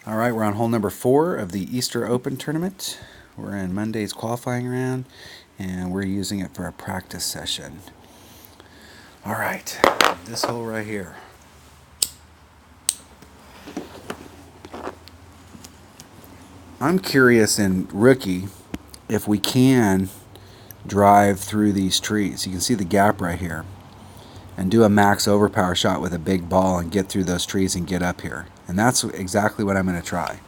All right, we're on hole number 4 of the Easter Open tournament. We're in Monday's qualifying round, and we're using it for a practice session. All right, this hole right here. I'm curious in rookie if we can drive through these trees. You can see the gap right here, and do a max overpower shot with a big ball and get through those trees and get up here. And that's exactly what I'm going to try.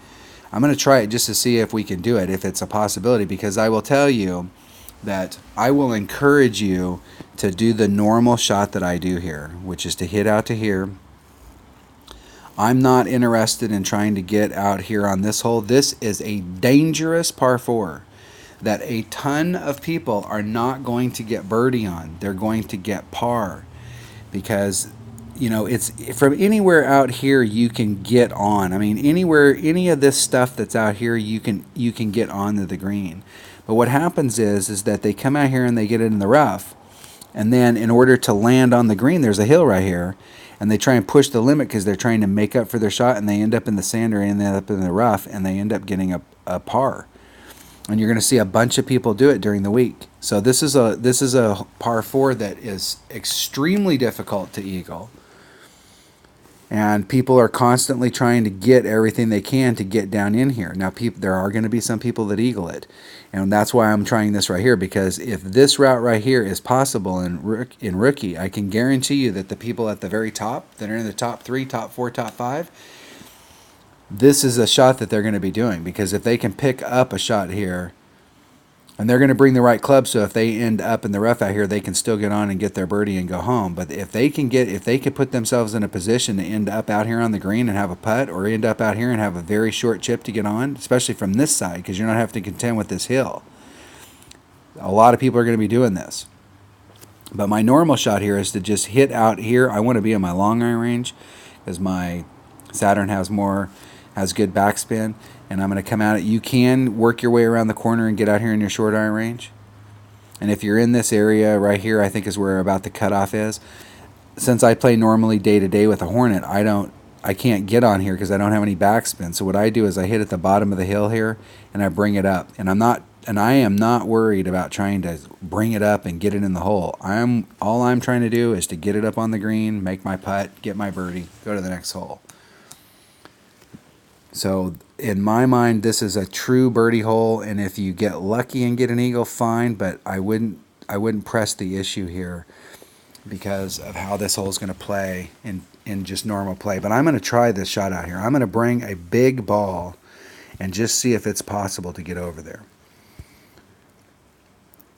I'm going to try it just to see if we can do it, if it's a possibility, because I will tell you that I will encourage you to do the normal shot that I do here, which is to hit out to here. I'm not interested in trying to get out here on this hole. This is a dangerous par 4 that a ton of people are not going to get birdie on. They're going to get par because it's from anywhere out here you can get on. I mean, anywhere, any of this stuff that's out here, you can get onto the green. But what happens is that they come out here and they get it in the rough, and then in order to land on the green, there's a hill right here, and they try and push the limit because they're trying to make up for their shot, and they end up in the sand or end up in the rough, and they end up getting a par. And you're going to see a bunch of people do it during the week. So this is a par 4 that is extremely difficult to eagle. And people are constantly trying to get everything they can to get down in here. Now, there are going to be some people that eagle it. And that's why I'm trying this right here, because if this route right here is possible in rookie, I can guarantee you that the people at the very top, that are in the top 3, top 4, top 5, this is a shot that they're going to be doing. Because if they can pick up a shot here, and they're going to bring the right club, so if they end up in the rough out here, they can still get on and get their birdie and go home. But if they can put themselves in a position to end up out here on the green and have a putt, or end up out here and have a very short chip to get on, especially from this side, because you're not having to contend with this hill. A lot of people are going to be doing this. But my normal shot here is to just hit out here. I want to be in my long iron range because my Saturn has good backspin, and I'm going to come out. You can work your way around the corner and get out here in your short iron range. And if you're in this area right here, I think is where about the cutoff is. Since I play normally day to day with a Hornet, I can't get on here because I don't have any backspin. So what I do is I hit at the bottom of the hill here and I bring it up. And I am not worried about trying to bring it up and get it in the hole. All I'm trying to do is to get it up on the green, make my putt, get my birdie, go to the next hole. So in my mind, this is a true birdie hole, and if you get lucky and get an eagle, fine. But I wouldn't press the issue here because of how this hole is going to play in just normal play. But I'm going to try this shot out here. I'm going to bring a big ball and just see if it's possible to get over there.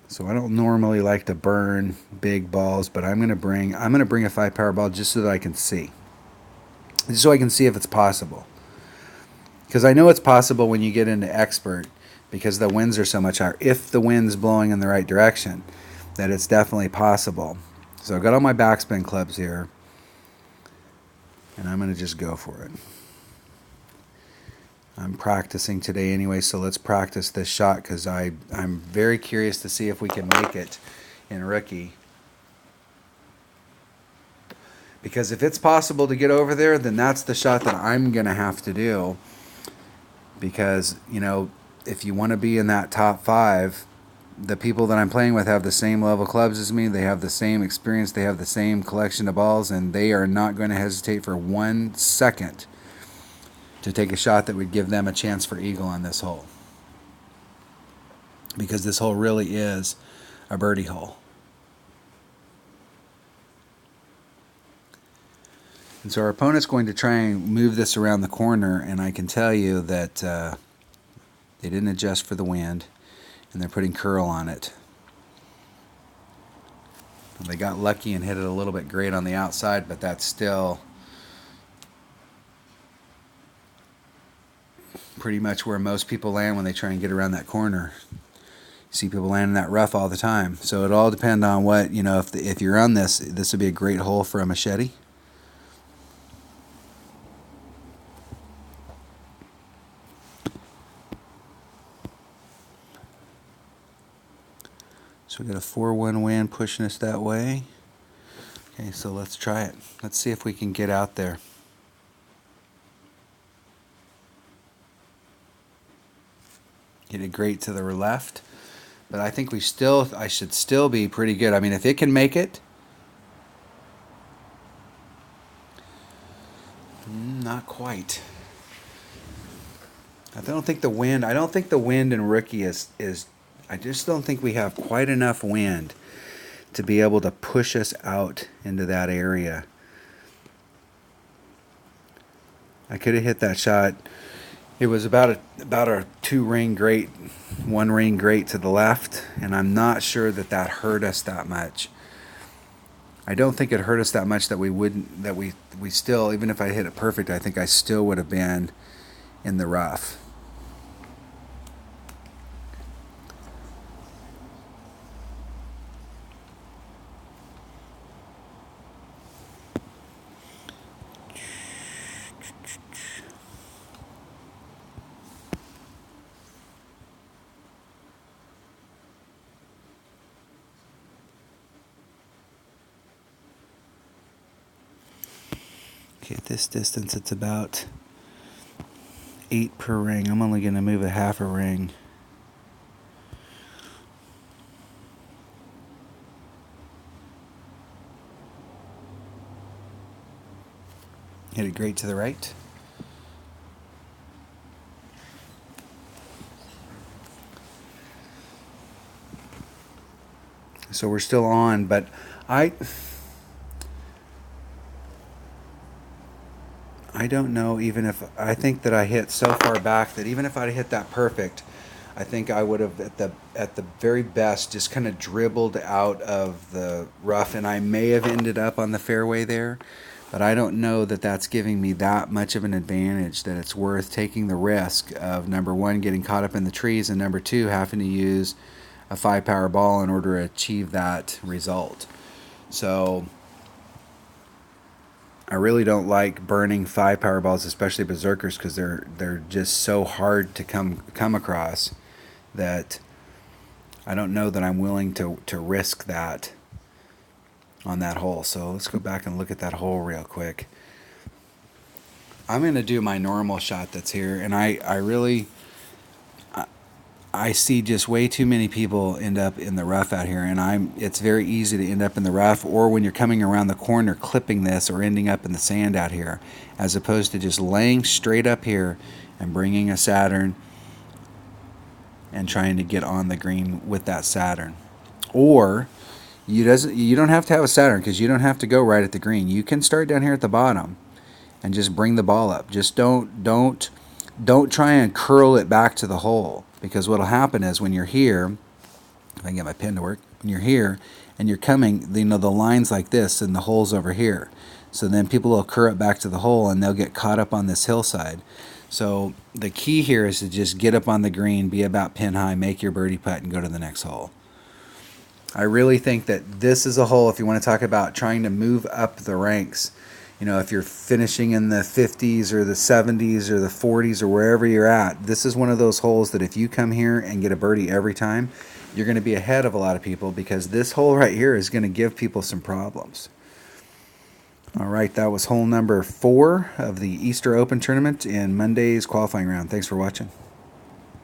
So I don't normally like to burn big balls, but I'm going to bring a 5 power ball just so that I can see, just so I can see if it's possible. Because I know it's possible when you get into expert, because the winds are so much higher. If the wind's blowing in the right direction, that it's definitely possible. So I've got all my backspin clubs here, and I'm going to just go for it. I'm practicing today anyway, so let's practice this shot because I'm very curious to see if we can make it in rookie. Because if it's possible to get over there, then that's the shot that I'm going to have to do. Because, if you want to be in that top 5, the people that I'm playing with have the same level clubs as me. They have the same experience. They have the same collection of balls, and they are not going to hesitate for 1 second to take a shot that would give them a chance for eagle on this hole. Because this hole really is a birdie hole. And so our opponent's going to try and move this around the corner, and I can tell you that they didn't adjust for the wind, and they're putting curl on it. They got lucky and hit it a little bit great on the outside, but that's still pretty much where most people land when they try and get around that corner. You see people land in that rough all the time. So it all depends on what, if you're on this would be a great hole for a machete. So we got a 4-1 wind pushing us that way. Okay, so let's try it. Let's see if we can get out there. Hit it great to the left. But I think I should still be pretty good. I mean, if it can make it, not quite. I don't think the wind in Rookie is, I just don't think we have quite enough wind to be able to push us out into that area. I could have hit that shot. It was about a 2-ring grate, 1-ring grate to the left, and I'm not sure that hurt us that much. I don't think it hurt us that much that we still, even if I hit it perfect, I think I still would have been in the rough. Okay, at this distance, it's about 8 per ring. I'm only going to move a half a ring. Hit it great to the right. So we're still on, but I don't know, even if I think that I hit so far back that even if I'd hit that perfect, I think I would have at the very best just kind of dribbled out of the rough, and I may have ended up on the fairway there, but I don't know that that's giving me that much of an advantage that it's worth taking the risk of, number one, getting caught up in the trees, and number two, having to use a 5-power ball in order to achieve that result. So I really don't like burning 5-power balls, especially berserkers, because they're just so hard to come across that I don't know that I'm willing to risk that on that hole. So let's go back and look at that hole real quick. I'm going to do my normal shot that's here, and I see just way too many people end up in the rough out here, and it's very easy to end up in the rough, or when you're coming around the corner clipping this or ending up in the sand out here, as opposed to just laying straight up here and bringing a Saturn and trying to get on the green with that Saturn. Or you don't have to have a Saturn, because you don't have to go right at the green. You can start down here at the bottom and just bring the ball up. Just don't try and curl it back to the hole, because what'll happen is when you're here, if I can get my pin to work, when you're here and you're coming, the line's like this and the hole's over here. So then people will curl it back to the hole and they'll get caught up on this hillside. So the key here is to just get up on the green, be about pin high, make your birdie putt, and go to the next hole. I really think that this is a hole, if you want to talk about trying to move up the ranks, if you're finishing in the 50s or the 70s or the 40s or wherever you're at, this is one of those holes that if you come here and get a birdie every time, you're going to be ahead of a lot of people, because this hole right here is going to give people some problems. All right, that was hole number 4 of the Easter Open tournament in Monday's qualifying round. Thanks for watching.